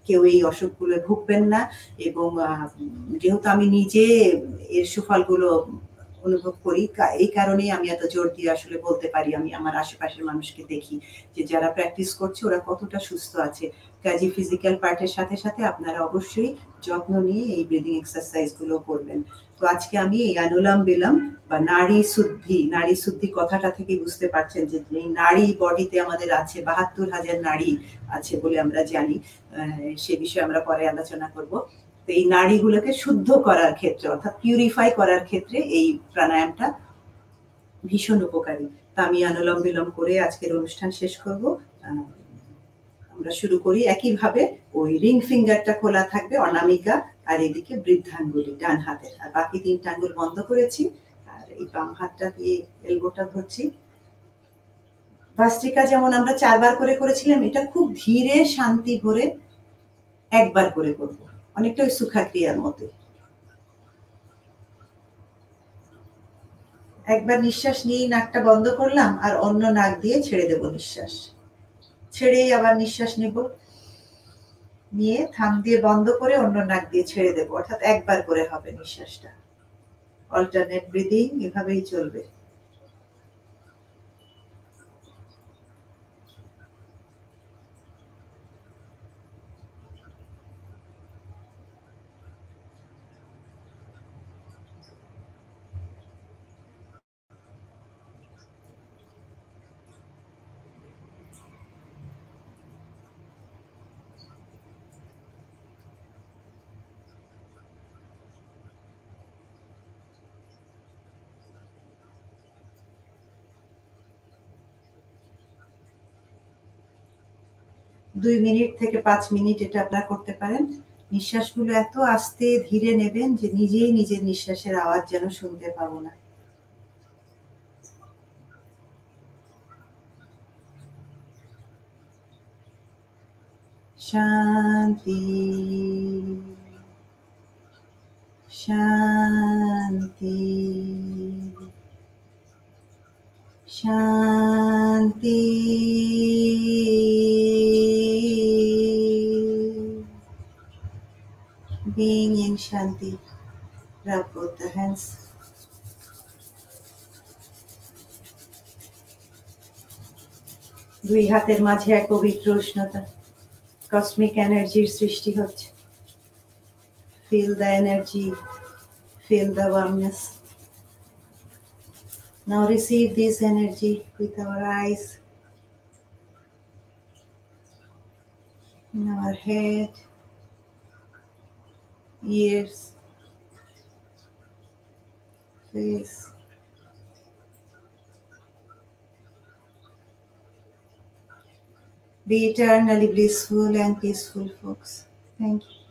কেউ এই অসুখগুলো ভুগবেন না। এবং যেহেতু আমি নিজে এর সুফলগুলো অনুভব করি, এই কারণেই আমি এত জোর দিয়ে আসলে বলতে পারি। আমি আমার আশেপাশের মানুষকে দেখি যে যারা প্র্যাকটিস করছে ওরা কতটা সুস্থ আছে। কাজে ফিজিক্যাল পার্টের সাথে সাথে আপনারা অবশ্যই যত্ন নিয়ে এই ব্রিদিং এক্সারসাইজ গুলো করবেন। তো আজকে আমি এই অনুলোম বিলোম বা নাড়ি শুদ্ধি কথাটা থেকে বুঝতে পারছেন যে এই নাড়ি বডিতে আমাদের আছে, 72,000 নাড়ি আছে বলে আমরা জানি। সে বিষয়ে আমরা পরে আলোচনা করব। তো এই নাড়িগুলোকে শুদ্ধ করার ক্ষেত্রে অর্থাৎ পিউরিফাই করার ক্ষেত্রে এই প্রাণায়ামটা ভীষণ উপকারী। তা আমি অনুলোম বিলোম করে আজকের অনুষ্ঠান শেষ করব। আমরা শুরু করি একইভাবে। ওই রিং ফিঙ্গারটা খোলা থাকবে, অনামিকা, আর এদিকে বৃদ্ধাঙ্গুলি ডান হাতের, আর বাকি 3টা আঙ্গুল বন্ধ করেছি। আর এই বাম হাতটা দিয়ে এলবোটা ধরছি। ভাস্ত্রিকা যেমন আমরা 4 বার করে করেছিলাম, এটা খুব ধীরে শান্তি ভরে 1 বার করে করব, অনেকটা ওই সুখা ক্রিয়ার মতো। একবার নিঃশ্বাস নিয়ে নাকটা বন্ধ করলাম আর অন্য নাক দিয়ে ছেড়ে দেব নিঃশ্বাস। ছেড়েই আবার নিঃশ্বাস নেব, নিয়ে থাম দিয়ে বন্ধ করে অন্য নাক দিয়ে ছেড়ে দেব, অর্থাৎ 1 বার করে হবে নিঃশ্বাসটা। অল্টারনেট ব্রিদিং এভাবেই চলবে। দুই মিনিট থেকে 5 মিনিট এটা আপনারা করতে পারেন। নিঃশ্বাসগুলো এত আস্তে ধীরে নেবেন যে নিজেই নিজের নিঃশ্বাসের আওয়াজ যেন শুনতে পাবো না। শান্তি শান্তি শান্তি। Being in Shanti. Rub both the hands. দুই হাতের মাঝে এক পবিত্র উষ্ণতা, কসমিক এনার্জির সৃষ্টি হচ্ছে। Feel the energy, feel the warmness. Now receive this energy with our eyes, in our head, ears, face. Be eternally blissful and peaceful, folks. Thank you.